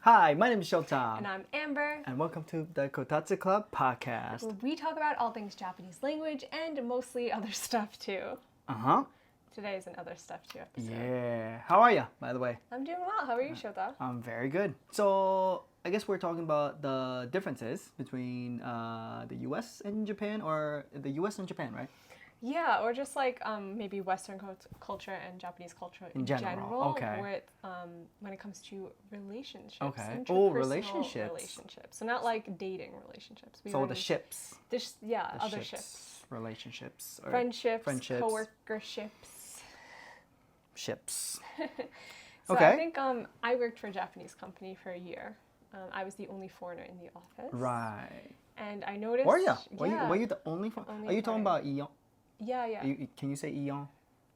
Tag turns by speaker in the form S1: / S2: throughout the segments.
S1: Hi, my name is Shota.
S2: And I'm Amber.
S1: And welcome to the Kotatsu Club Podcast.
S2: Where we talk about all things Japanese language and mostly other stuff too.
S1: Uh-huh.
S2: Today is an other stuff too episode.
S1: Yeah. How are you, by the way?
S2: I'm doing well. How are you, Shota?
S1: I'm very good. So, I guess we're talking about the differences between the US and Japan, or the US and Japan, right?
S2: Yeah, or just like maybe Western culture and Japanese culture in general.
S1: Okay.
S2: With, when it comes to relationships.
S1: Okay.
S2: Interpersonal
S1: relationships.
S2: So not like dating relationships.
S1: So the ships.
S2: Other ships.
S1: Relationships. Or
S2: Friendships. Coworkerships.
S1: Ships.
S2: So
S1: Okay.
S2: I think I worked for a Japanese company for a year. I was the only foreigner in the office.
S1: Right.
S2: And I noticed...
S1: Were you? Were you the only Are you talking about Eon?
S2: Yeah.
S1: Can you say Eon?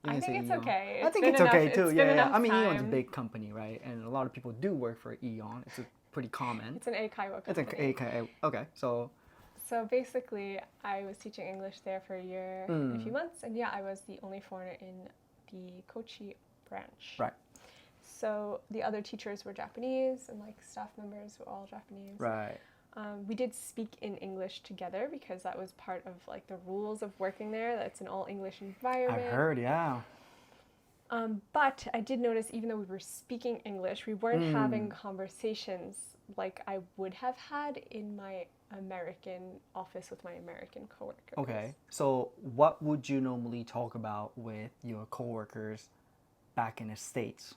S2: I think it's okay.
S1: I think it's okay too. Yeah. I mean,
S2: time.
S1: Eon's a big company, right? And a lot of people do work for Eon. It's pretty common.
S2: It's an Eikaiwa company.
S1: It's an Eikaiwa. Okay, so
S2: basically, I was teaching English there for a year and a few months, and I was the only foreigner in the Kochi branch.
S1: Right.
S2: So the other teachers were Japanese, and like staff members were all Japanese.
S1: Right.
S2: We did speak in English together because that was part of like the rules of working there. That's an all English environment.
S1: I've heard, yeah.
S2: But I did notice, even though we were speaking English, we weren't having conversations like I would have had in my American office with my American coworkers.
S1: Okay. So what would you normally talk about with your coworkers back in the States?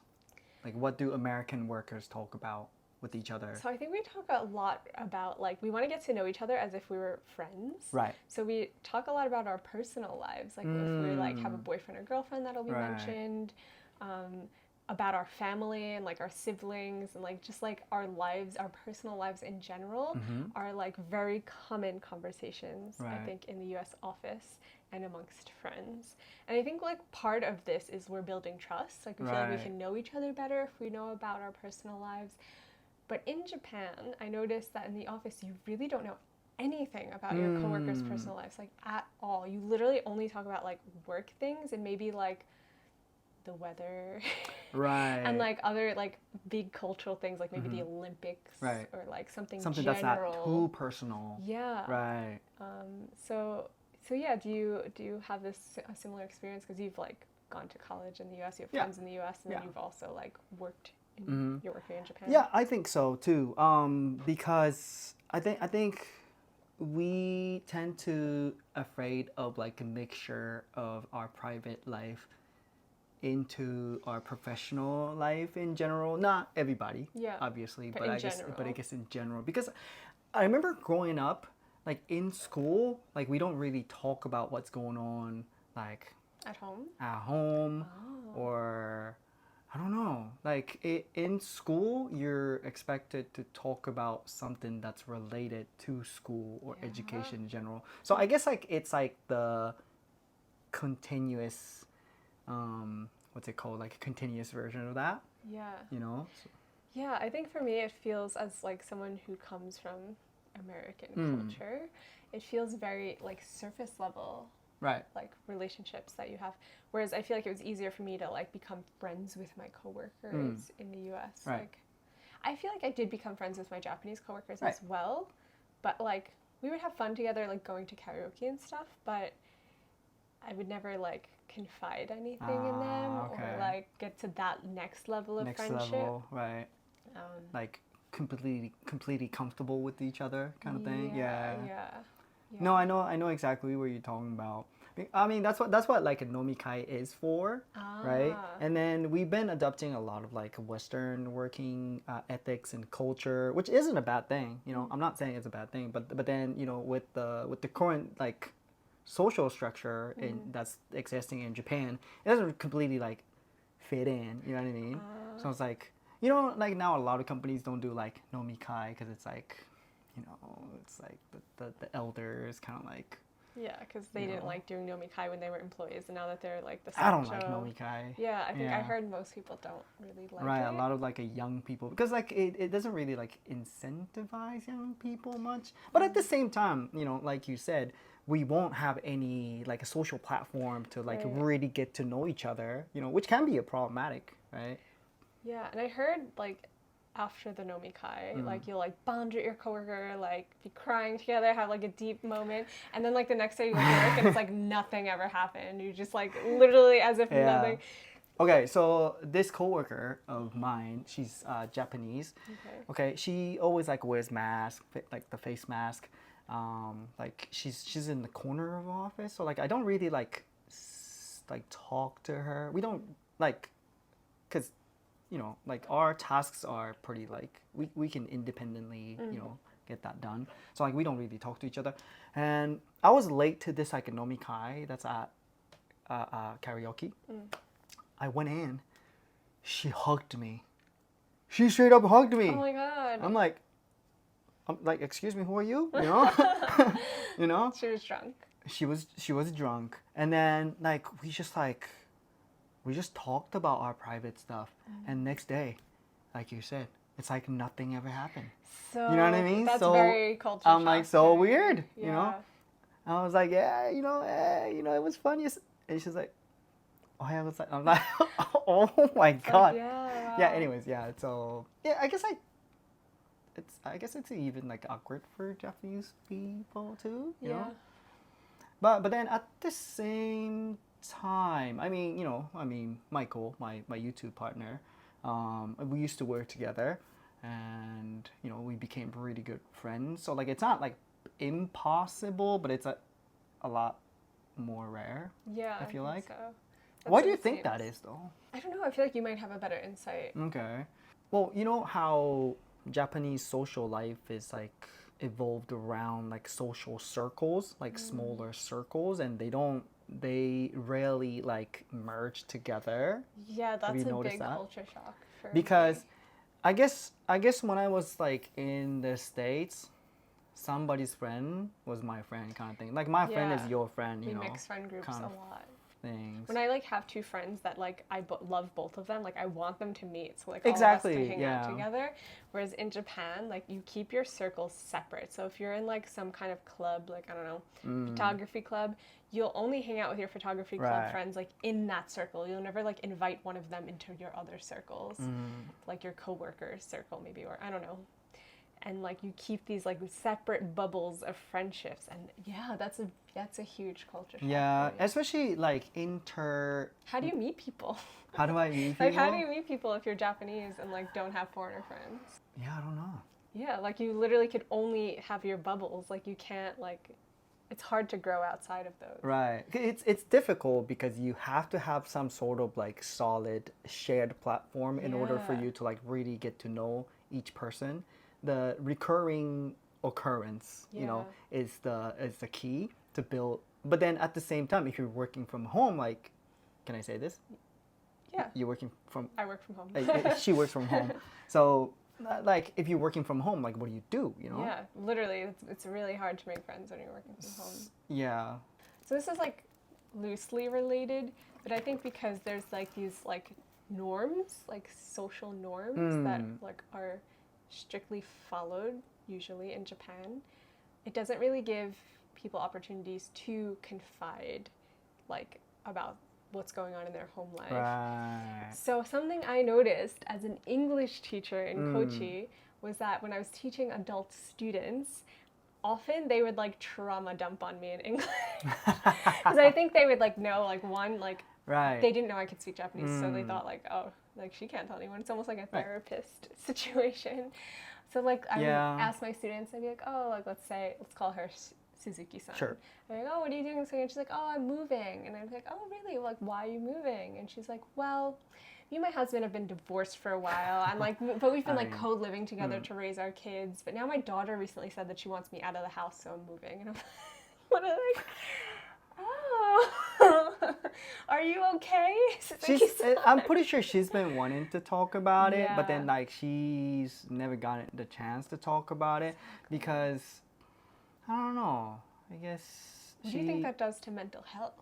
S1: Like, what do American workers talk about with each other?
S2: So I think we talk a lot about, like, we want to get to know each other as if we were friends.
S1: Right.
S2: So we talk a lot about our personal lives. Like, if we, like, have a boyfriend or girlfriend, that'll be mentioned. About our family and, like, our siblings and, like, just, like, our lives, our personal lives in general are, like, very common conversations, I think, in the U.S. office and amongst friends. And I think, like, part of this is we're building trust. Like, we feel like we can know each other better if we know about our personal lives. But in Japan, I noticed that in the office, you really don't know anything about your coworkers' personal lives, like, at all. You literally only talk about, like, work things and maybe, like, the weather.
S1: Right.
S2: And, like, other, like, big cultural things, like maybe the Olympics.
S1: Right.
S2: Or, like, something
S1: general. That's not too personal.
S2: Yeah.
S1: Right.
S2: So yeah, do you have a similar experience? Because you've, like, gone to college in the U.S., you have friends in the U.S., and then you've also, like, worked you're working in Japan?
S1: Yeah, I think so too. Because I think we tend to afraid of like a mixture of our private life into our professional life in general. Not everybody, obviously, but I guess in general. Because I remember growing up, like in school, like we don't really talk about what's going on, like
S2: at
S1: home, or I don't know. Like in school, you're expected to talk about something that's related to school or education in general. So I guess like it's like the continuous, what's it called? Like a continuous version of that.
S2: Yeah.
S1: You know. So.
S2: Yeah, I think for me it feels as like someone who comes from American culture, it feels very like surface level.
S1: Right.
S2: Like relationships that you have. Whereas I feel like it was easier for me to like become friends with my coworkers in the US.
S1: Right.
S2: Like I feel like I did become friends with my Japanese coworkers as well. But like we would have fun together, like going to karaoke and stuff, but I would never like confide anything in them or like get to that next level of friendship.
S1: Right. Like completely comfortable with each other kind of thing. Yeah. No, I know exactly what you're talking about. I mean, that's what like a nomikai is for, right? And then we've been adopting a lot of like Western working ethics and culture, which isn't a bad thing. You know, I'm not saying it's a bad thing, but then you know with the current like social structure that's existing in Japan, it doesn't completely like fit in. You know what I mean? So it's like, you know, like now a lot of companies don't do like nomikai because it's like, you know, it's like the elders kind of like...
S2: Yeah, because they didn't like doing nomikai when they were employees, and now that they're like the
S1: I don't like nomikai.
S2: Yeah, I think I heard most people don't really like it.
S1: Right, a lot of like young people, because like it doesn't really like incentivize young people much. But at the same time, you know, like you said, we won't have any like a social platform to like really get to know each other, you know, which can be a problematic, right?
S2: Yeah, and I heard like after the nomikai. Like you'll like bond with your coworker, like be crying together, have like a deep moment, and then like the next day you go to work and it's like nothing ever happened. You just like literally as if nothing.
S1: Okay, so this coworker of mine, she's Japanese. Okay, she always like wears mask, like the face mask. Like she's in the corner of the office, so like I don't really like talk to her. We don't like, cause you know, like our tasks are pretty like we can independently you know get that done. So like we don't really talk to each other. And I was late to this like nomikai that's at karaoke. I went in. She hugged me. She straight up hugged me.
S2: Oh my god.
S1: I'm like, excuse me, who are you? You know, you know.
S2: She was drunk.
S1: She was drunk, and then like we just talked about our private stuff, and next day, like you said, it's like nothing ever happened.
S2: So
S1: you know what I mean?
S2: That's
S1: so
S2: very culture
S1: I'm like so weird,
S2: yeah.
S1: you know. I was like, yeah, you know, it was fun. And she's like, oh yeah, was like, I'm like, oh my god.
S2: Like, yeah.
S1: Yeah. Anyways, yeah. So yeah, I guess it's even like awkward for Japanese people too. You know. But then at the same time, I mean, Michael, my YouTube partner, we used to work together, and you know we became really good friends. So like it's not like impossible, but it's a lot more rare.
S2: Yeah.
S1: I feel like.
S2: So.
S1: Why do you think that is, though?
S2: I don't know. I feel like you might have a better insight.
S1: Okay. Well, you know how Japanese social life is like evolved around like social circles, like smaller circles, and they rarely like merge together.
S2: Yeah, that's a big culture shock for
S1: because
S2: me.
S1: I guess when I was like in the States, somebody's friend was my friend kind of thing. Like my friend is your friend, you know.
S2: We mix friend groups a lot.
S1: Things.
S2: When I like have two friends that like I love both of them, like I want them to meet, so like
S1: exactly,
S2: all of us can hang out together. Whereas in Japan, like you keep your circles separate. So if you're in like some kind of club, like I don't know, photography club, you'll only hang out with your photography club friends like in that circle. You'll never like invite one of them into your other circles, like your coworkers circle maybe, or I don't know. And like you keep these like separate bubbles of friendships, and yeah, that's a huge culture shock.
S1: Yeah, especially like
S2: How do you meet people?
S1: How do I meet people?
S2: Like how do you meet people if you're Japanese and like don't have foreigner friends?
S1: Yeah, I don't know.
S2: Yeah, like you literally could only have your bubbles. Like you can't like, it's hard to grow outside of those.
S1: Right. It's difficult because you have to have some sort of like solid shared platform in order for you to like really get to know each person. The recurring occurrence, you know, is the key to build. But then at the same time, if you're working from home, like, can I say this?
S2: Yeah.
S1: You're working from.
S2: I work from home.
S1: She works from home, so like if you're working from home, like what do? You know?
S2: Yeah, literally, it's really hard to make friends when you're working from home.
S1: Yeah.
S2: So this is like loosely related, but I think because there's like these like norms, like social norms that like are strictly followed usually in Japan, it doesn't really give people opportunities to confide like about what's going on in their home life.
S1: Right.
S2: So something I noticed as an English teacher in Kochi was that when I was teaching adult students, often they would like trauma dump on me in English. Because I think they would like know like one like they didn't know I could speak Japanese, so they thought like, oh, like she can't tell anyone. It's almost like a therapist situation. So like I would ask my students, I'd be like, oh, like let's call her Suzuki-san.
S1: Sure.
S2: I'm like, oh, what are you doing this week? And she's like, oh, I'm moving. And I'm like, oh, really? Like, why are you moving? And she's like, well, me and my husband have been divorced for a while, and like, but we've been like co-living together to raise our kids. But now my daughter recently said that she wants me out of the house, so I'm moving. And I'm what are like, oh, are you okay?
S1: I'm pretty sure she's been wanting to talk about it, but then like she's never gotten the chance to talk about it because I don't know. I guess.
S2: What do you think that does to mental health?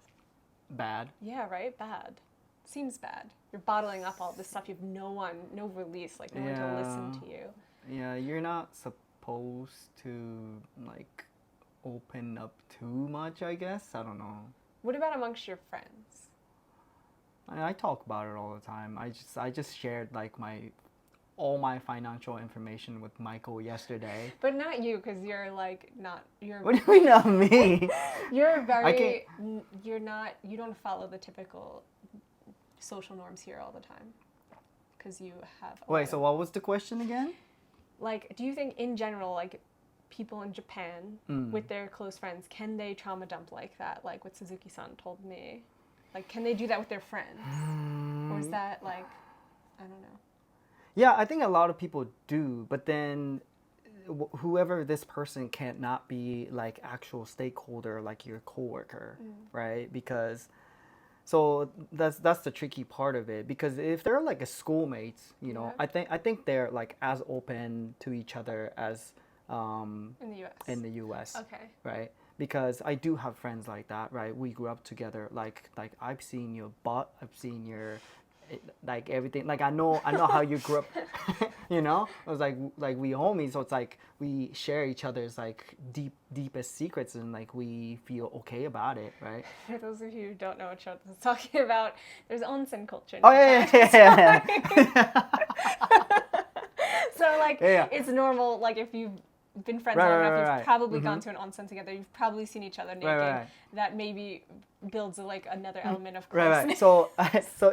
S1: Bad.
S2: Yeah, right? Bad. Seems bad. You're bottling up all this stuff. You have no release, like no one to listen to you.
S1: Yeah, you're not supposed to like open up too much, I guess. I don't know.
S2: What about amongst your friends?
S1: I talk about it all the time. I just shared like my all my financial information with Michael yesterday.
S2: But not you, because you're like not. You're.
S1: What do you mean not me?
S2: You're very. You're not. You don't follow the typical social norms here all the time, because you have.
S1: Wait. So what was the question again?
S2: Like, do you think in general, like, people in Japan with their close friends, can they trauma dump like that? Like what Suzuki-san told me. Like, can they do that with their friends? Or is that like, I don't know.
S1: Yeah, I think a lot of people do, but then whoever this person can't not be like actual stakeholder, like your coworker, right? Because so that's the tricky part of it. Because if they're like a schoolmates, you know, I think they're like as open to each other as
S2: in the U.S.
S1: In the U.S.
S2: Okay.
S1: Right? Because I do have friends like that, right? We grew up together. Like I've seen your butt, I've seen your like everything. Like I know how you grew up. You know, it was like we homies, so it's like we share each other's like deepest secrets, and like we feel okay about it, right?
S2: For those of you who don't know what Shota is talking about, there's onsen culture.
S1: Oh yeah.
S2: So like it's normal. Like if you've been friends long enough, you've probably gone to an onsen together. You've probably seen each other naked. That maybe builds like another element of closeness.
S1: So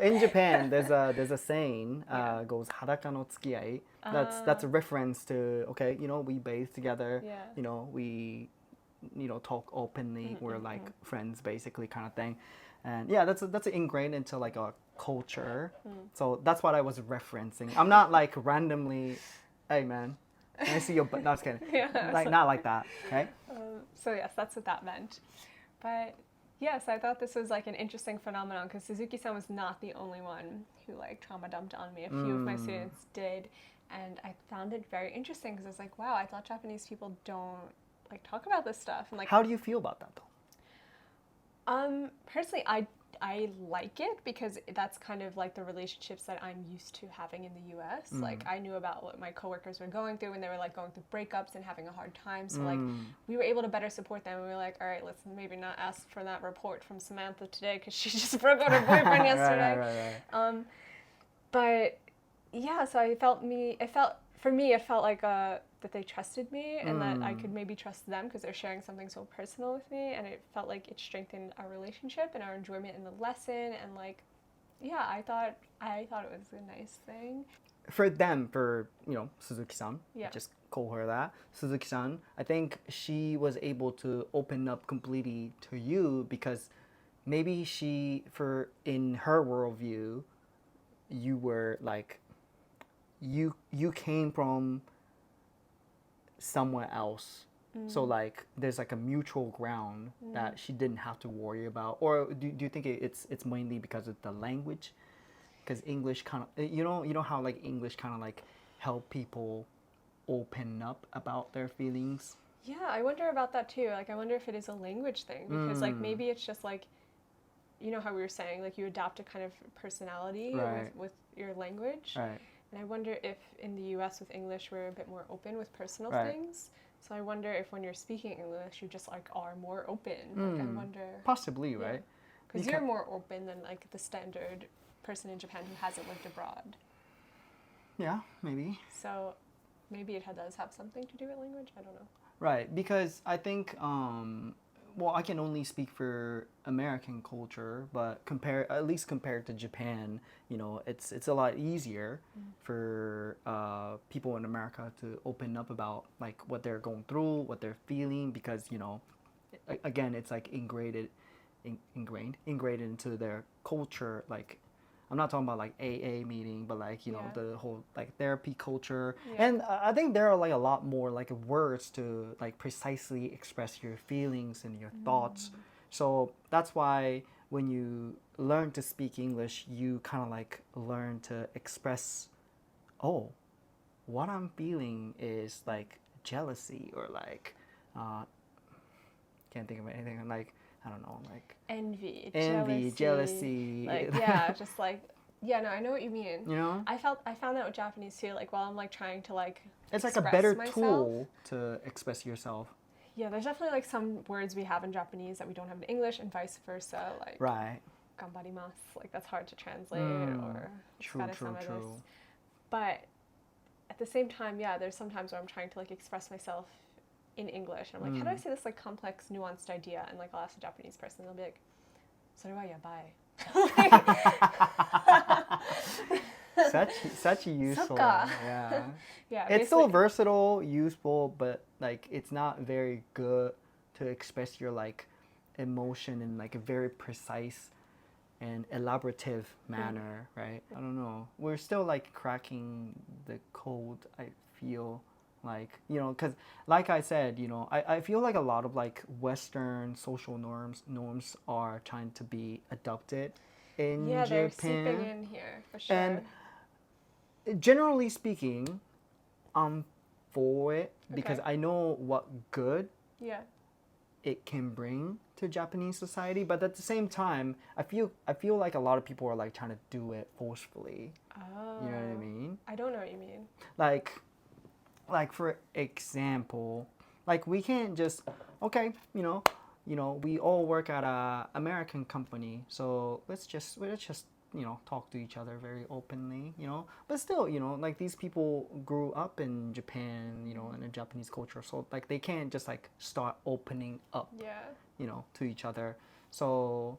S1: in Japan, there's a saying goes "haraka no tsukiyai." That's a reference to you know, we bathe together. You know, we talk openly. We're like friends basically, kind of thing. And yeah, that's ingrained into like a culture. So that's what I was referencing. I'm not like randomly, hey man, I see your butt. No, I was kidding. Like not like that. Okay.
S2: So yes, that's what that meant. But yes, I thought this was like an interesting phenomenon because Suzuki-san was not the only one who like trauma dumped on me. A few of my students did, and I found it very interesting because I was like, wow, I thought Japanese people don't like talk about this stuff. And like,
S1: how do you feel about that though?
S2: Personally, I like it because that's kind of like the relationships that I'm used to having in the US. Like I knew about what my coworkers were going through when they were like going through breakups and having a hard time. So like we were able to better support them. We were like, all right, let's maybe not ask for that report from Samantha today because she just broke out her boyfriend yesterday.
S1: Right.
S2: But yeah, so it felt like that they trusted me and that I could maybe trust them because they're sharing something so personal with me, and it felt like it strengthened our relationship and our enjoyment in the lesson, and like, yeah, I thought it was a nice thing.
S1: For them, for Suzuki-san,
S2: yeah.
S1: Just call her that, Suzuki-san, I think she was able to open up completely to you because maybe in her worldview, you were like, you came from somewhere else, so like there's like a mutual ground that she didn't have to worry about. Or do you think it's mainly because of the language? Because English kind of, you know how like English kind of like help people open up about their feelings.
S2: Yeah, I wonder about that too. Like I wonder if it is a language thing because like maybe it's just like, you know how we were saying, like you adopt a kind of personality with your language.
S1: Right.
S2: And I wonder if in the U.S. with English we're a bit more open with personal things. So I wonder if when you're speaking English you just like are more open. Like I wonder.
S1: Possibly, right?
S2: Because you're more open than like the standard person in Japan who hasn't lived abroad.
S1: Yeah, maybe.
S2: So maybe it does have something to do with language. I don't know.
S1: Right, because I think well, I can only speak for American culture, but at least compared to Japan, it's a lot easier for people in America to open up about like what they're going through, what they're feeling, because again, it's like ingrained into their culture. Like, I'm not talking about like AA meeting, but like the whole like therapy culture. And I think there are like a lot more like words to like precisely express your feelings and your thoughts. So that's why when you learn to speak English, you kind of like learn to express, oh, what I'm feeling is like jealousy, or like can't think of anything, like I don't know, like
S2: envy,
S1: jealousy.
S2: Like just like no, I know what you mean. I found that with Japanese too. Like while I'm like trying to like
S1: it's like a better tool to express yourself.
S2: Yeah, there's definitely like some words we have in Japanese that we don't have in English, and vice versa. Like gambarimasu, like that's hard to translate, or
S1: true.
S2: But at the same time, yeah, there's sometimes where I'm trying to like express myself in English. And I'm like, how do I say this like complex, nuanced idea? And like I'll ask a Japanese person, they'll be like, "Sorewa yabai."
S1: Such a useful, yeah.
S2: Yeah,
S1: it's so versatile, useful, but like it's not very good to express your like emotion in like a very precise and elaborative manner, right? I don't know. We're still like cracking the code, I feel like, you know, because like I said, you know, I feel like a lot of like Western social norms are trying to be adopted in Japan.
S2: They're seeping in here for sure.
S1: And generally speaking, I'm for it because I know what good it can bring to Japanese society, but at the same time, I feel like a lot of people are like trying to do it forcefully.
S2: Oh.
S1: You know what I mean?
S2: I don't know what you mean.
S1: Like for example, like we can't just you know, we all work at a American company, so let's just you know, talk to each other very openly, you know, but still, you know, like these people grew up in Japan, you know, in a Japanese culture, so like they can't just like start opening up, you know, to each other. So,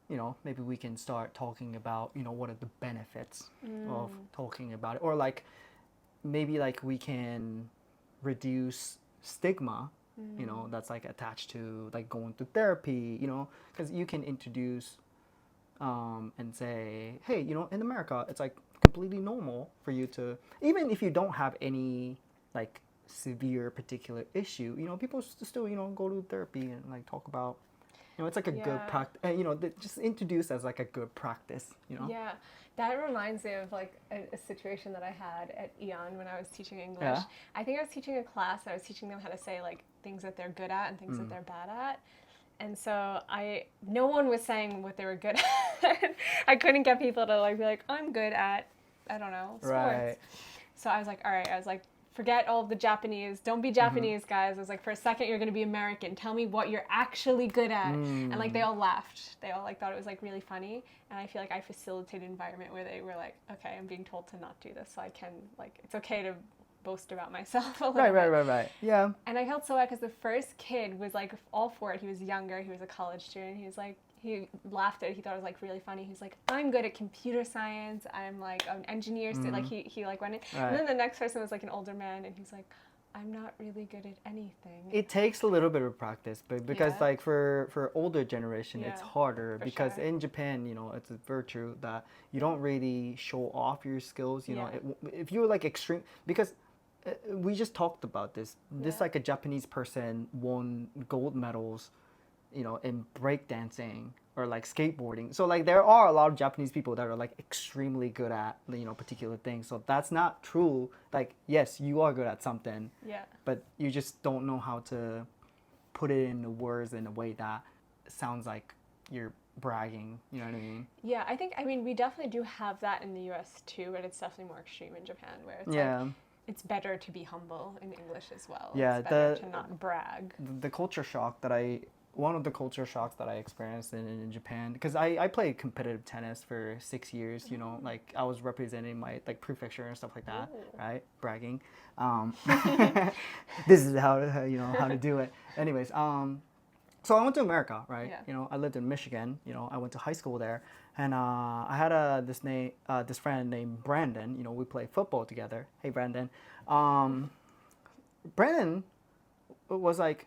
S1: you know, maybe we can start talking about, you know, what are the benefits of talking about it, or like maybe like we can reduce stigma, you know, that's like attached to like going to therapy, you know, because you can introduce and say, hey, you know, in America, it's like completely normal for you to, even if you don't have any like severe particular issue, you know, people still, you know, go to therapy and like talk about, you know, it's like a good practice, you know, just introduce as like a good practice, you know?
S2: Yeah, that reminds me of like a situation that I had at Eon when I was teaching English.
S1: Yeah.
S2: I think I was teaching a class and I was teaching them how to say like things that they're good at and things that they're bad at. And so no one was saying what they were good at. I couldn't get people to like be like, I'm good at, I don't know, sports.
S1: Right.
S2: So I was like, all right, I was like, forget all of the Japanese. Don't be Japanese, guys. I was like, for a second, you're going to be American. Tell me what you're actually good at. And like, they all laughed. They all like thought it was like really funny. And I feel like I facilitated an environment where they were like, okay, I'm being told to not do this. So I can like, it's okay to boast about myself a little bit.
S1: Right. Yeah.
S2: And I felt so bad because the first kid was like all for it. He was younger. He was a college student. He was like, he laughed at it. He thought it was like really funny. He was like, I'm good at computer science. I'm like an engineer. Like he like went in. Right. And then the next person was like an older man, and he's like, I'm not really good at anything.
S1: It takes a little bit of practice, but because like for older generation, it's harder because in Japan, you know, it's a virtue that you don't really show off your skills. You know, if you're like extreme, because we just talked about this. This like a Japanese person won gold medals, you know, in breakdancing or like skateboarding. So like there are a lot of Japanese people that are like extremely good at, you know, particular things. So that's not true. Like, yes, you are good at something. Yeah. But you just don't know how to put it into words in a way that sounds like you're bragging. You know what I mean?
S2: Yeah, I mean, we definitely do have that in the US too, but it's definitely more extreme in Japan where it's like, it's better to be humble in English as well. Yeah, it's better to not brag.
S1: The culture shock that one of the culture shocks that I experienced in Japan, because I played competitive tennis for 6 years, you know, like I was representing my like prefecture and stuff like that, right? Bragging. This is how to do it. Anyways, so I went to America, right? Yeah. You know, I lived in Michigan. You know, I went to high school there, and I had this friend named Brandon. You know, we played football together. Hey, Brandon. Brandon was like,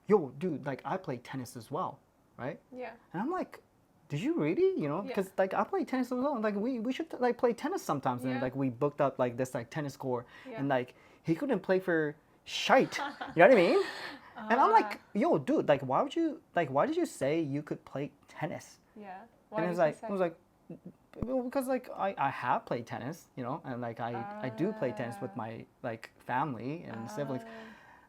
S1: yo, dude, like I play tennis as well, right? Yeah. And I'm like, did you really? You know, because like I play tennis as well. Like we should like play tennis sometimes. And like we booked up like this like tennis court, and like he couldn't play for shite. You know what I mean? And I'm like, yo, dude, like why did you say you could play tennis? Yeah. Why and it was like, because like I have played tennis, you know, and like I do play tennis with my like family and siblings.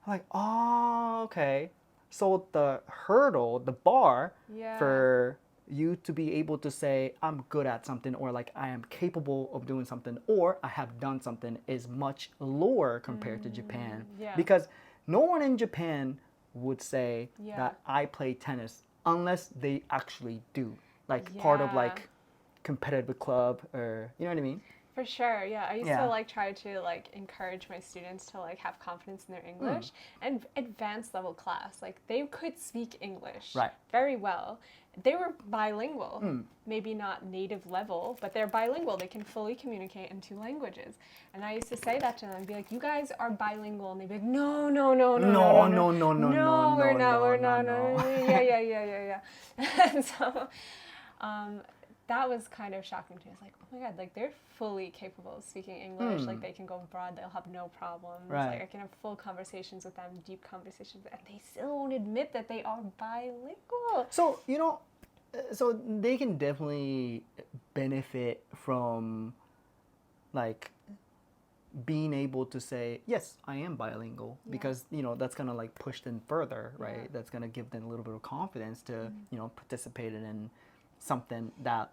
S1: I'm like, oh, okay. So the hurdle, the bar for you to be able to say I'm good at something, or like I am capable of doing something, or I have done something is much lower compared to Japan. Yeah. Because no one in Japan would say that I play tennis unless they actually do. Like part of like competitive club, or you know what I mean?
S2: For sure, yeah. I used to like try to like encourage my students to like have confidence in their English and advanced level class. Like they could speak English very well. They were bilingual, maybe not native level, but they're bilingual. They can fully communicate in 2 languages. And I used to say that to them. I'd be like, you guys are bilingual. And they'd be like, no, we're not. Yeah. And so that was kind of shocking to me. I was like, oh my God, like they're fully capable of speaking English. Like they can go abroad, they'll have no problems. Like I can have full conversations with them, deep conversations, and they still won't admit that they are bilingual.
S1: So, so they can definitely benefit from like being able to say, yes, I am bilingual, because, that's going to like push them further, right? That's going to give them a little bit of confidence to, participate in something that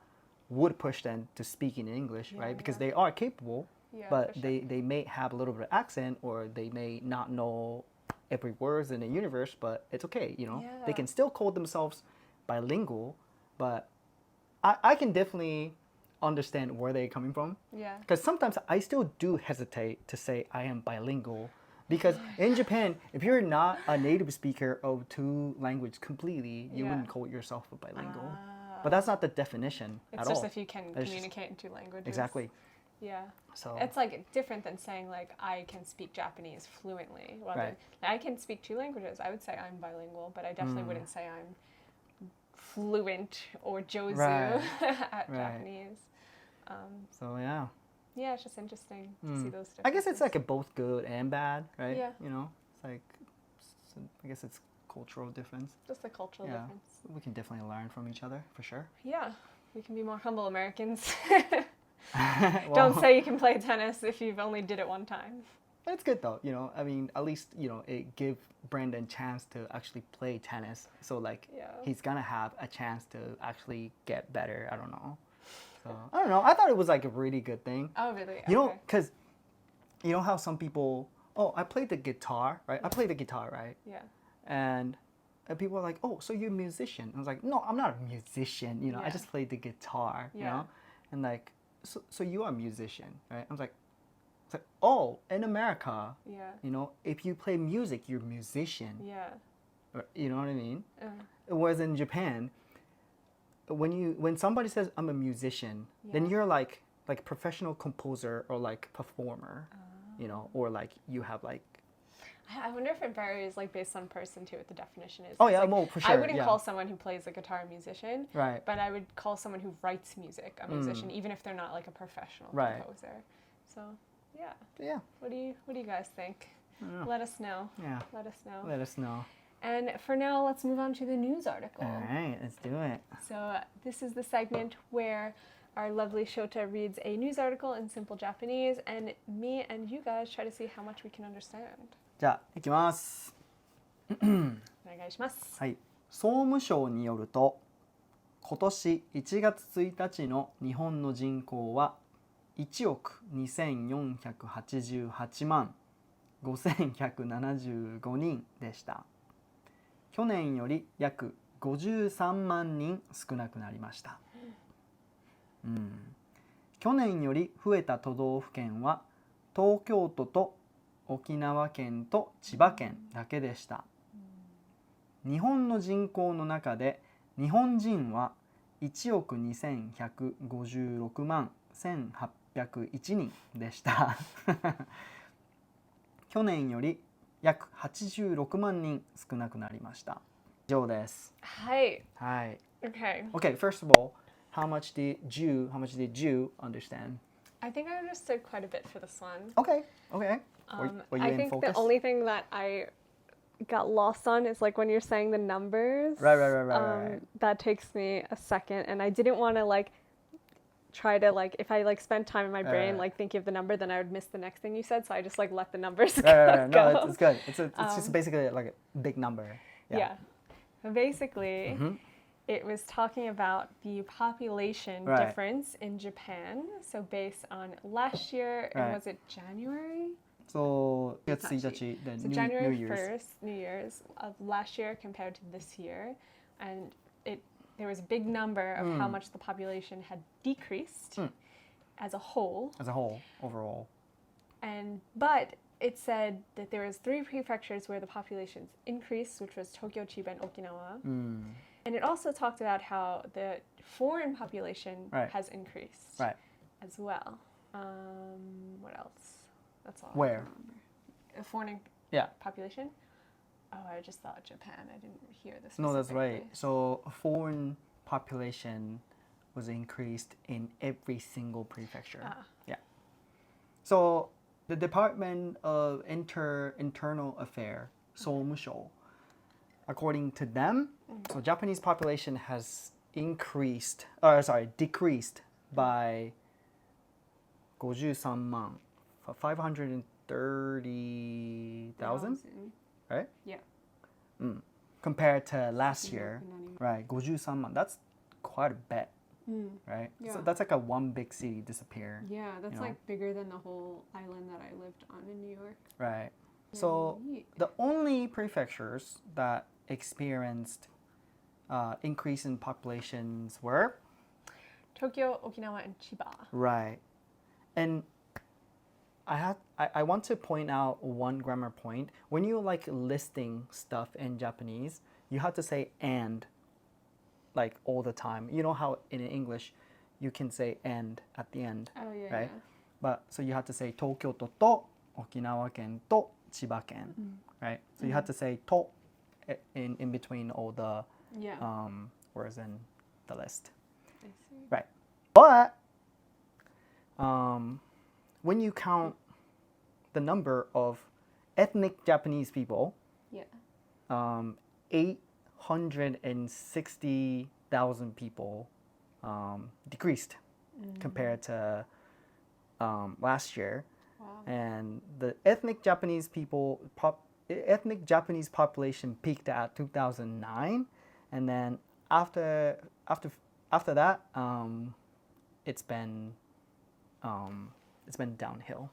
S1: would push them to speak in English, right? Because they are capable, but they may have a little bit of accent, or they may not know every word in the universe, but it's okay, They can still call themselves bilingual, but I can definitely understand where they're coming from.
S2: Yeah.
S1: Because sometimes I still do hesitate to say I am bilingual. Because in Japan, if you're not a native speaker of 2 languages completely, you wouldn't call yourself a bilingual. But that's not the definition at all.
S2: It's just if you can communicate in 2 languages.
S1: Exactly.
S2: Yeah.
S1: So
S2: it's like different than saying like I can speak Japanese fluently. Like, I can speak 2 languages. I would say I'm bilingual, but I definitely wouldn't say I'm fluent or Jozu at Japanese.
S1: So yeah.
S2: Yeah, it's just interesting to see those differences.
S1: I guess it's like a both good and bad, right?
S2: Yeah.
S1: It's like, I guess it's cultural difference.
S2: Just a cultural difference.
S1: We can definitely learn from each other, for sure.
S2: Yeah, we can be more humble Americans. Don't say you can play tennis if you've only did it 1 time.
S1: But it's good though, I mean, at least, it give Brandon a chance to actually play tennis. So like, he's gonna have a chance to actually get better. I don't know. So, I don't know. I thought it was like a really good thing.
S2: Oh, really?
S1: Because you know how some people, I played the guitar, right? I played the guitar, right?
S2: Yeah.
S1: And people are like, oh, so you're a musician. I was like, no, I'm not a musician. I just played the guitar, And like, so you are a musician, right? I was like, it's like, oh, in America, if you play music, you're a musician.
S2: Yeah.
S1: You know what I mean? Whereas in Japan, when somebody says I'm a musician, then you're like professional composer or like performer, or like you have like.
S2: I wonder if it varies like based on person too, what the definition is.
S1: Oh yeah,
S2: like,
S1: well for sure.
S2: I wouldn't call someone who plays the guitar a musician,
S1: right?
S2: But I would call someone who writes music a musician, even if they're not like a professional composer. So yeah.
S1: Yeah.
S2: What do you guys think? Let us know.
S1: Yeah.
S2: Let us know.
S1: Let us know.
S2: And for now, let's move on to the news article.
S1: All right, let's do it.
S2: So this is the segment where our lovely Shota reads a news article in simple Japanese, and me and you guys try to see how much we can understand.
S1: じゃあ、いきます。
S2: お願いします。
S1: はい。総務省によると、今年1月1日の日本の人口は1億2488万5175人でした。去年より約53万人少なくなりました。去年より増えた都道府県は東京都と沖縄県と千葉県だけでした。日本の人口の中で日本人は1億2156万1801人でした。去年より約86万人少なくなりました。以上です。
S2: はい。
S1: はい。
S2: Okay.
S1: Okay, first of all, how much did you understand?
S2: I think I understood quite a bit for this one.
S1: Okay. Were you
S2: I
S1: in
S2: think
S1: focus?
S2: the only thing that I got lost on is like when you're saying the numbers.
S1: Right.
S2: That takes me a second, and I didn't want to like try to like if I like spend time in my brain like thinking of the number, then I would miss the next thing you said. So I just like let the numbers go.
S1: Right. No, it's good. It's just basically like a big number.
S2: Yeah. But basically, it was talking about the population difference in Japan. So based on last year, and was it January?
S1: So it's
S2: January 1st, New Year's of last year compared to this year, and there was a big number of how much the population had decreased, as a whole.
S1: As a whole, overall.
S2: But it said that there was 3 prefectures where the populations increased, which was Tokyo, Chiba, and Okinawa. And it also talked about how the foreign population has increased as well. What else? That's all.
S1: Where?
S2: A foreign population? Oh, I just thought Japan. I didn't hear this.
S1: No, that's right. So foreign population was increased in every single prefecture. Yeah. So the Department of Internal Affairs, 総務省, according to them, so Japanese population has decreased by 53万 530,000, right?
S2: Yeah.
S1: Compared to last year, right? 53万, that's quite a bit, right?
S2: Yeah.
S1: So that's like a one big city disappear.
S2: Yeah, that's like bigger than the whole island that I lived on in New York.
S1: Right. So the only prefectures that experienced increase in populations were
S2: Tokyo, Okinawa, and Chiba.
S1: Right. And I want to point out one grammar point. When you like listing stuff in Japanese, you have to say and like all the time. You know how in English you can say and at the end.
S2: Oh yeah.
S1: Right?
S2: Yeah.
S1: But so you have to say 東京都と沖縄県と千葉県, right? So you have to say と in between all the words in the list.
S2: I see.
S1: Right. But when you count the number of ethnic Japanese people, 860,000 people decreased compared to last year.
S2: Wow.
S1: And the ethnic Japanese population peaked at 2009, and then after that, it's been downhill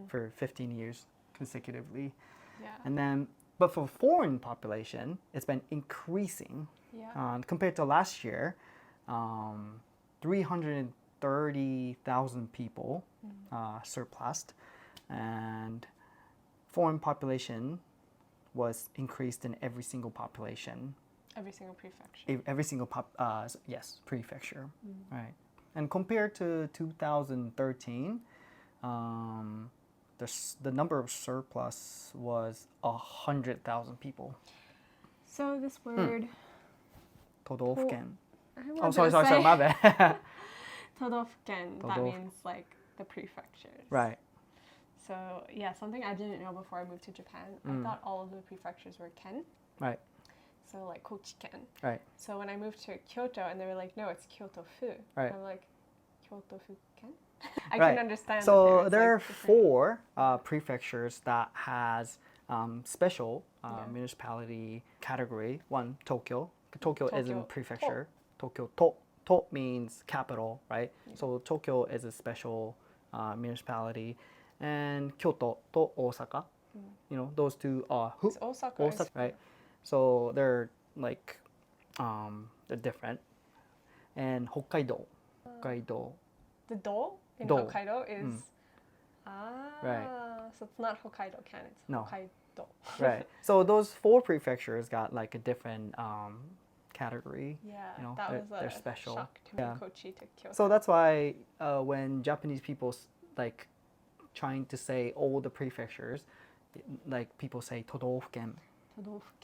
S1: for 15 years consecutively.
S2: Yeah.
S1: And then, but for foreign population, it's been increasing.
S2: Yeah.
S1: Compared to last year, 330,000 people surpassed, and foreign population was increased in every single population.
S2: Every single prefecture.
S1: Every single prefecture, right? And compared to 2013, the number of surplus was 100,000 people.
S2: So this word,
S1: 都道府県.
S2: Oh,
S1: sorry, my bad.
S2: 都道府県, that means like the prefectures.
S1: Right.
S2: So yeah, something I didn't know before I moved to Japan. I thought all of the prefectures were ken.
S1: Right.
S2: So like Kochi-ken.
S1: Right.
S2: So when I moved to Kyoto and they were like, no, it's Kyoto-fu.
S1: Right.
S2: I'm like, Kyoto-fu-ken? I
S1: right.
S2: can understand.
S1: So there are 4 prefectures that has special municipality category. One, Tokyo. Tokyo isn't prefecture. Tokyo to means capital, right? Yeah. So Tokyo is a special municipality. And Kyoto to Osaka. You know, those two are
S2: Osaka,
S1: right? So they're like they're different. And Hokkaido.
S2: The do in
S1: Do.
S2: Hokkaido is
S1: right.
S2: So it's not Hokkaido-ken, it's Hokkaido.
S1: Right. So those 4 prefectures got like a different category.
S2: Yeah,
S1: you know,
S2: that was
S1: they're special.
S2: Shock to me, Kochi to Kyoto.
S1: So that's why when Japanese people like trying to say all the prefectures, like people say 都道府県.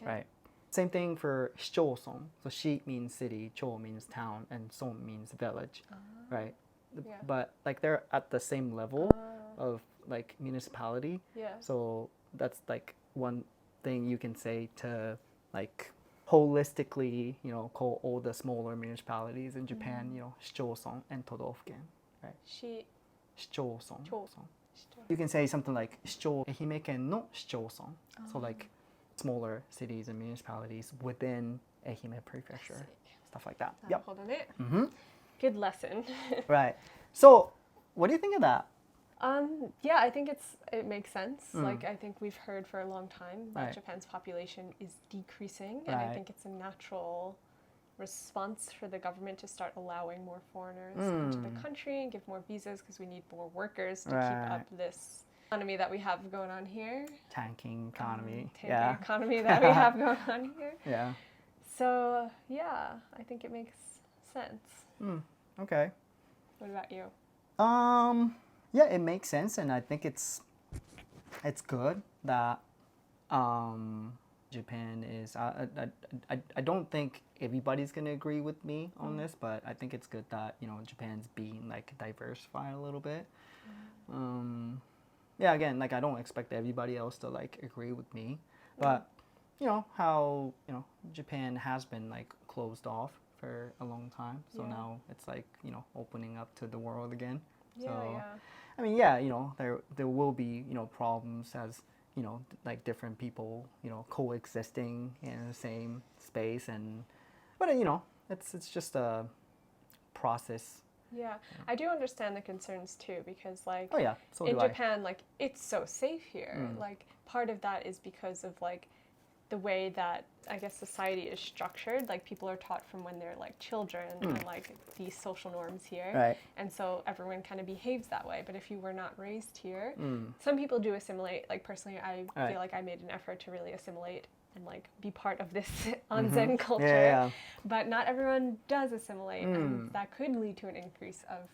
S1: Right. Same thing for 市町村. So 市 means city, 町 means town, and 村 means village. Right.
S2: Yeah.
S1: But like they're at the same level of like municipality.
S2: Yeah.
S1: So that's like one thing you can say to like holistically, you know, call all the smaller municipalities in Japan, you know, 市町村 and 都道府県. Right.
S2: 市
S1: 町村. You can say something like 市町愛媛県の市町村. So like smaller cities and municipalities within Ehime Prefecture, stuff like that. Yep.
S2: Good lesson.
S1: Right. So, what do you think of that?
S2: Yeah, I think it makes sense. Like I think we've heard for a long time that Japan's population is decreasing, and I think it's a natural response for the government to start allowing more foreigners into the country and give more visas because we need more workers to keep up this economy that we have going on here.
S1: Tanking economy.
S2: Economy that we have going on here.
S1: Yeah.
S2: So, yeah, I think it makes sense.
S1: Okay.
S2: What about you?
S1: Yeah, it makes sense, and I think it's good that Japan is. I don't think everybody's gonna agree with me on this, but I think it's good that Japan's being like diversified a little bit. Yeah, again, like I don't expect everybody else to like agree with me, but how Japan has been like closed off for a long time, so now it's like opening up to the world again. I mean, there will be problems as like different people coexisting in the same space, but it's just a process.
S2: Yeah, I do understand the concerns too, because like
S1: so
S2: in Japan, like it's so safe here. Like part of that is because of like the way that I guess society is structured. Like people are taught from when they're like children and like these social norms here,
S1: right.
S2: And so everyone kind of behaves that way. But if you were not raised here, some people do assimilate. Like personally, I feel like I made an effort to really assimilate and like be part of this onsen culture, but not everyone does assimilate, and that could lead to an increase of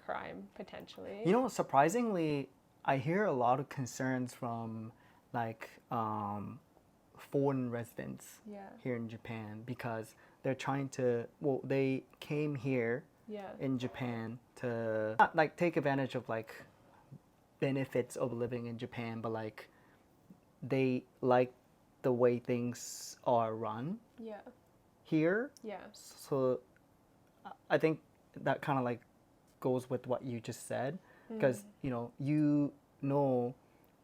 S2: crime potentially.
S1: Surprisingly, I hear a lot of concerns from like foreign residents here in Japan, because they're trying to they came here in Japan to not like take advantage of like benefits of living in Japan, but like they like the way things are run here. So I think that kind of like goes with what you just said, because you know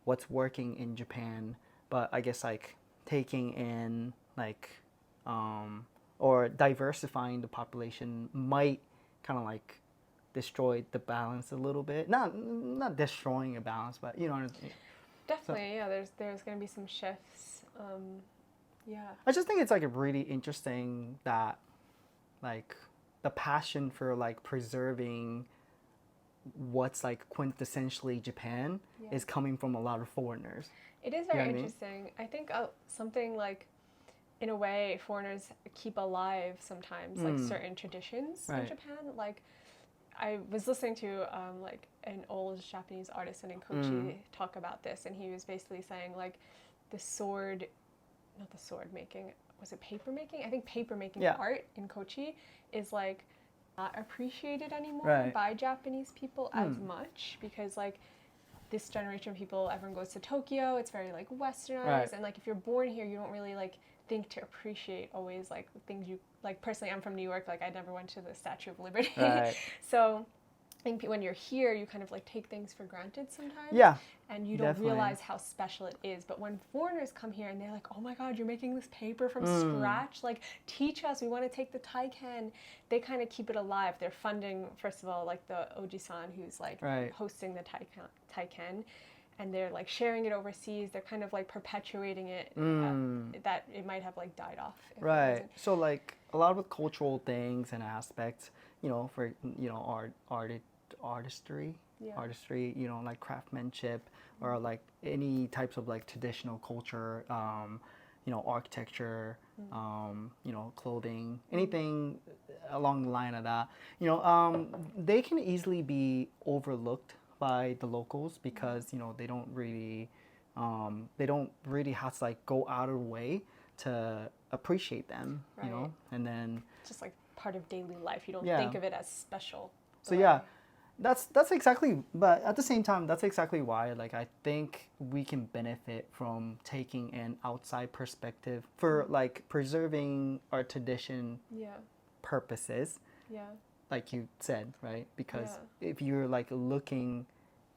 S1: what's working in Japan, but I guess like taking in like or diversifying the population might kind of like destroy the balance a little bit. Not destroying a balance, but
S2: definitely, there's going to be some shifts.
S1: I just think it's like really interesting that like the passion for like preserving what's like quintessentially Japan is coming from a lot of foreigners.
S2: It is very interesting. I think something like, in a way, foreigners keep alive sometimes like certain traditions in Japan. Like I was listening to like an old Japanese artisan in Kochi talk about this, and he was basically saying like not the sword making, was it paper making? I think paper making art in Kochi is like not appreciated anymore by Japanese people as much, because like this generation of people, everyone goes to Tokyo, it's very like westernized, and like if you're born here, you don't really like think to appreciate always like things you like. Personally, I'm from New York, like I never went to the Statue of Liberty. So I think when you're here, you kind of like take things for granted sometimes. And you don't realize how special it is. But when foreigners come here and they're like, oh my God, you're making this paper from scratch. Like, teach us. We want to take the taiken. They kind of keep it alive. They're funding, first of all, like the Oji-san who's like hosting the taiken. And they're like sharing it overseas. They're kind of like perpetuating it. That it might have like died off.
S1: So like a lot of cultural things and aspects, for artistry, like craftsmanship, or like any types of like traditional culture, architecture, clothing, anything along the line of that, they can easily be overlooked by the locals, because they don't really have to like go out of the way to appreciate them, and then
S2: it's just like part of daily life. You don't think of it as special.
S1: So that's exactly, but at the same time, that's exactly why like I think we can benefit from taking an outside perspective for like preserving our tradition purposes. Like you said, right? Because if you're like looking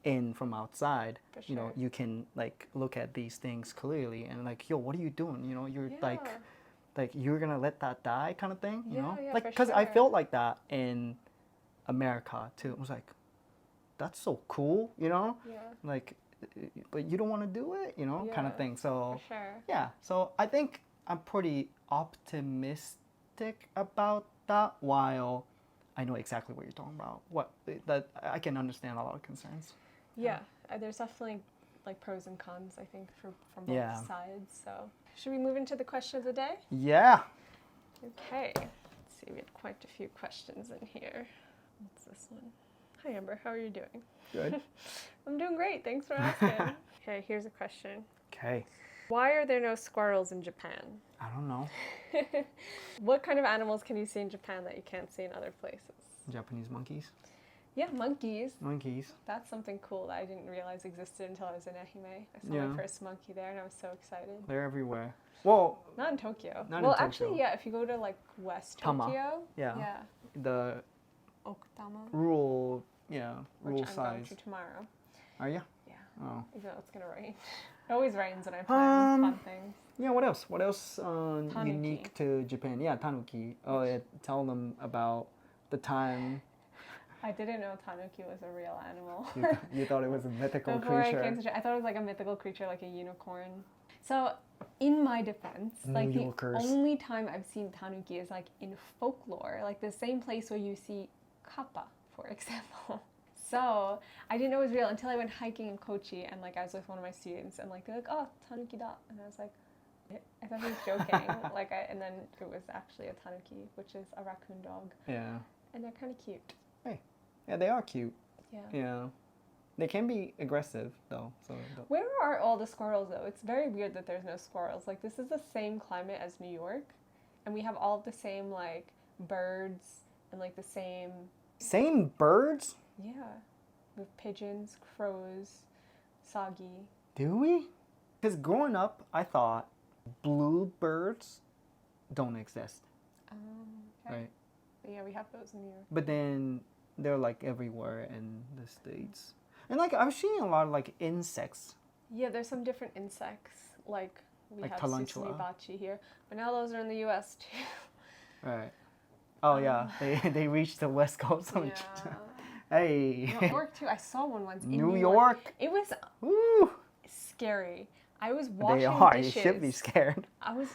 S1: in from outside, you can like look at these things clearly and like, yo, what are you doing? You're like you're gonna let that die, kind of thing. Like because I felt like that in America too. I was like, that's so cool, like, but you don't want to do it, kind of thing. So so I think I'm pretty optimistic skeptic about that, while I know exactly what you're talking about. That I can understand a lot of concerns.
S2: Yeah, there's definitely like pros and cons, I think, from both sides. So, should we move into the question of the day?
S1: Yeah.
S2: Okay. Let's see, we had quite a few questions in here. What's this one? Hi, Amber. How are you doing?
S1: Good.
S2: I'm doing great. Thanks for asking. Okay, here's a question.
S1: Okay.
S2: Why are there no squirrels in Japan?
S1: I don't know.
S2: What kind of animals can you see in Japan that you can't see in other places?
S1: Japanese monkeys.
S2: Yeah, monkeys.
S1: Monkeys.
S2: That's something cool that I didn't realize existed until I was in Ehime. I saw my first monkey there and I was so excited.
S1: They're everywhere. Well,
S2: not in Tokyo.
S1: Not in Tokyo.
S2: Actually, yeah, if you go to like West Tokyo. Yeah.
S1: The
S2: Okutama.
S1: rural
S2: Which
S1: size.
S2: I'm going to tomorrow.
S1: Are you?
S2: Yeah.
S1: Oh.
S2: Even though it's gonna rain. It always rains when I plan fun things.
S1: Yeah, what else? What else unique to Japan? Yeah, tanuki. Oh, yeah, tell them about the time.
S2: I didn't know tanuki was a real animal.
S1: You thought it was a mythical
S2: Before
S1: creature.
S2: I thought it was like a mythical creature, like a unicorn. So, in my defense, like the only time I've seen tanuki is like in folklore, like the same place where you see kappa, for example. So, I didn't know it was real until I went hiking in Kochi and like I was with one of my students and like they're like, oh, tanuki da, and I was like, I thought he was joking. And then it was actually a tanuki, which is a raccoon dog.
S1: Yeah.
S2: And they're kind of cute.
S1: Hey, yeah, they are cute.
S2: Yeah.
S1: Yeah. They can be aggressive though.
S2: Where are all the squirrels though? It's very weird that there's no squirrels. Like this is the same climate as New York, and we have all of the same like birds and like the same.
S1: Same birds?
S2: Yeah, with pigeons, crows, sagi.
S1: Do we? Because growing up, I thought bluebirds don't exist.
S2: Okay.
S1: Right.
S2: But yeah, we have those in New York.
S1: But then they're like everywhere in the States. And like I've seen a lot of like insects.
S2: Yeah, there's some different insects. Like we have
S1: tarantula.
S2: Susumibachi here. But now those are in the US too.
S1: Right. Oh yeah. They reached the West Coast.
S2: Yeah.
S1: Hey.
S2: New York too. I saw one once in
S1: New York.
S2: It was scary. I was washing dishes.
S1: You should be scared.
S2: I was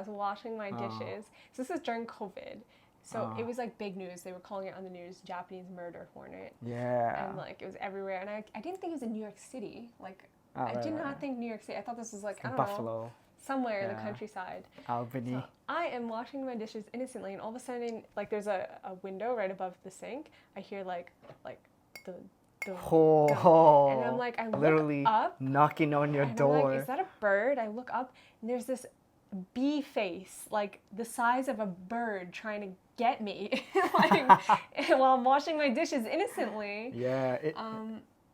S2: washing my dishes. So this is during COVID. So it was like big news. They were calling it on the news, Japanese murder hornet.
S1: Yeah.
S2: And like it was everywhere. And I didn't think it was in New York City. Like I did not think New York City. I thought this was like, I don't know, somewhere in the countryside.
S1: Albany.
S2: So I am washing my dishes innocently, and all of a sudden, like there's a window right above the sink. I hear like the and I'm like, I look
S1: literally
S2: up,
S1: knocking on your door.
S2: I'm like, is that a bird? I look up, and there's this bee face, like the size of a bird, trying to get me, like, while I'm washing my dishes innocently.
S1: Yeah.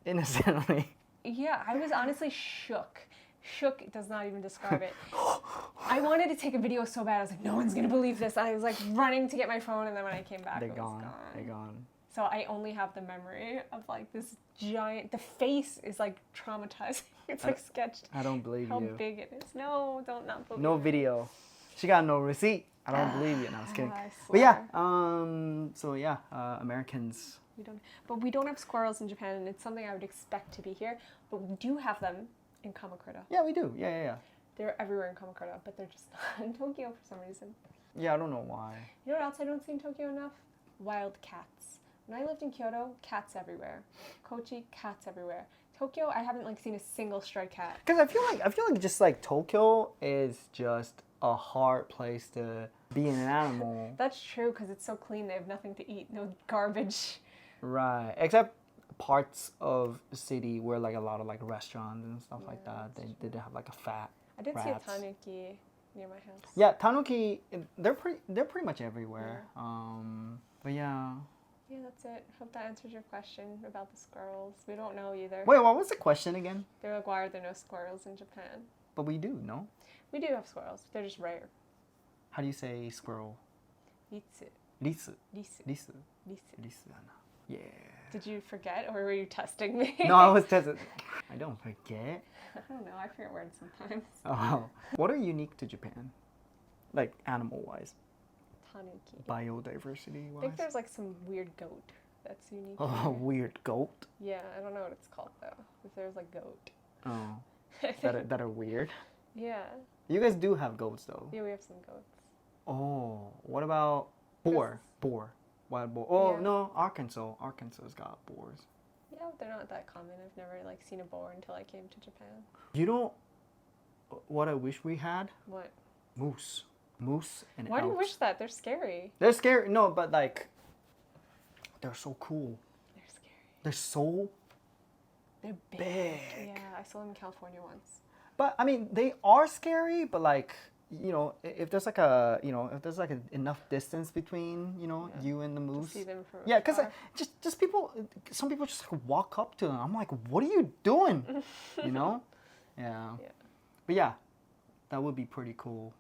S1: Innocently.
S2: Yeah, I was honestly shook. Shook does not even describe it. I wanted to take a video so bad. I was like, no one's gonna believe this. I was like running to get my phone, and then when I came back, it was gone.
S1: They're gone.
S2: So I only have the memory of like this giant. The face is like traumatizing. It's like sketched.
S1: I don't believe
S2: how
S1: you.
S2: How big it is. No, don't not believe.
S1: No video. She got no receipt. I don't believe you. No, I was kidding.
S2: I
S1: But yeah. Americans.
S2: We don't have squirrels in Japan, and it's something I would expect to be here. But we do have them in Kamakura.
S1: Yeah, we do. Yeah.
S2: They're everywhere in Kamakura, but they're just not in Tokyo for some reason.
S1: Yeah, I don't know why.
S2: You know what else I don't see in Tokyo enough? Wild cats. When I lived in Kyoto, cats everywhere. Kochi, cats everywhere. Tokyo, I haven't like seen a single stray cat.
S1: Because I feel like just like Tokyo is just a hard place to be an animal.
S2: That's true, because it's so clean. They have nothing to eat. No garbage.
S1: Right. Except parts of the city where like a lot of like restaurants and stuff like that. They did have like a fat.
S2: I did see a tanuki near my house.
S1: Yeah, tanuki. They're pretty much everywhere.
S2: Yeah.
S1: But yeah.
S2: Yeah, that's it. Hope that answers your question about the squirrels. We don't know either.
S1: Wait, what was the question again?
S2: They're like, why are there no squirrels in Japan?
S1: But we do, no?
S2: We do have squirrels. They're just rare.
S1: How do you say squirrel?
S2: Ritsu.
S1: Risu.
S2: Risu.
S1: Risu.
S2: Risu.
S1: Risu. Yeah.
S2: Did you forget, or were you testing me?
S1: No, I was testing. I don't forget.
S2: I don't know. I forget words sometimes.
S1: Oh. What are unique to Japan? Like animal-wise?
S2: Tanuki.
S1: Biodiversity-wise?
S2: I think there's like some weird goat that's unique.
S1: Oh, weird goat?
S2: Yeah, I don't know what it's called though. If there's like goat.
S1: Oh. that are weird?
S2: Yeah.
S1: You guys do have goats though.
S2: Yeah, we have some goats.
S1: Oh, what about boar? Boar. Wild boar. Oh,
S2: Yeah.
S1: no, Arkansas. Arkansas's got boars.
S2: Yeah, they're not that common. I've never like seen a boar until I came to Japan.
S1: You know what I wish we had?
S2: What?
S1: Moose. Moose and
S2: Why do you
S1: elks.
S2: wish that? They're scary.
S1: They're scary. No, but like, they're so cool.
S2: They're scary.
S1: They're so
S2: They're big.
S1: big.
S2: Yeah, I saw them in California once.
S1: But I mean, they are scary. But like, you know, if there's like a, you know, if there's like enough distance between, you know, you and the moose.
S2: To see them from
S1: Yeah, because
S2: afar.
S1: just people, some people just like walk up to them. I'm like, what are you doing? You know? Yeah.
S2: Yeah.
S1: But yeah, that would be pretty cool.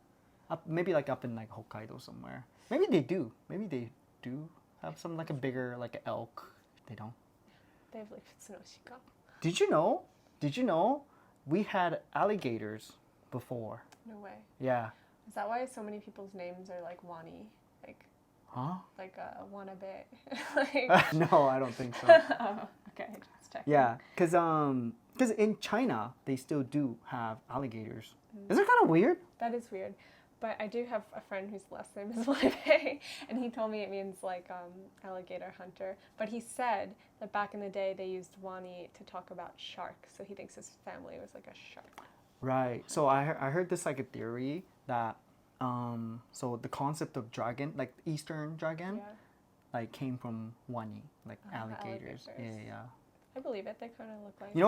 S1: Maybe like up in like Hokkaido somewhere. Maybe they do. Maybe they do have some like a bigger like elk. They don't.
S2: They have like Futsunoshika.
S1: Did you know? Did you know? We had alligators before.
S2: No way.
S1: Yeah.
S2: Is that why so many people's names are like Wani?
S1: Huh?
S2: Like Wanabe? like...
S1: No, I don't think so.
S2: Oh, okay, just checking.
S1: Yeah, because in China they still do have alligators. Isn't that kind of weird?
S2: That is weird. But I do have a friend whose last name is Wanabe, and he told me it means like alligator hunter. But he said that back in the day they used Wani to talk about sharks, so he thinks his family was like a shark.
S1: Right. So I heard this like a theory that so the concept of dragon, like Eastern dragon,
S2: Yeah.
S1: like came from Wani, like alligators.
S2: alligators.
S1: Yeah.
S2: I believe it. They kind of look like.
S1: You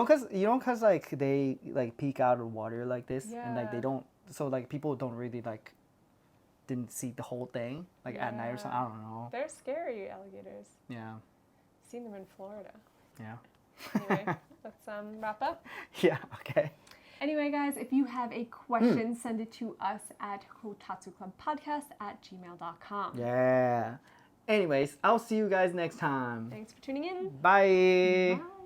S1: know, cause like they like peek out of water like this, and like they
S2: Yeah.
S1: don't. So like people don't really like didn't see the whole thing like at night or something. I don't know.
S2: They're scary alligators.
S1: Yeah.
S2: Seen them in Florida.
S1: Yeah.
S2: Anyway, let's wrap up.
S1: Yeah. Okay.
S2: Anyway, guys, if you have a question, send it to us at kotatsuklubbpodcast@gmail.com.
S1: Yeah. Anyways, I'll see you guys next time.
S2: Thanks for tuning in.
S1: Bye.
S2: Bye.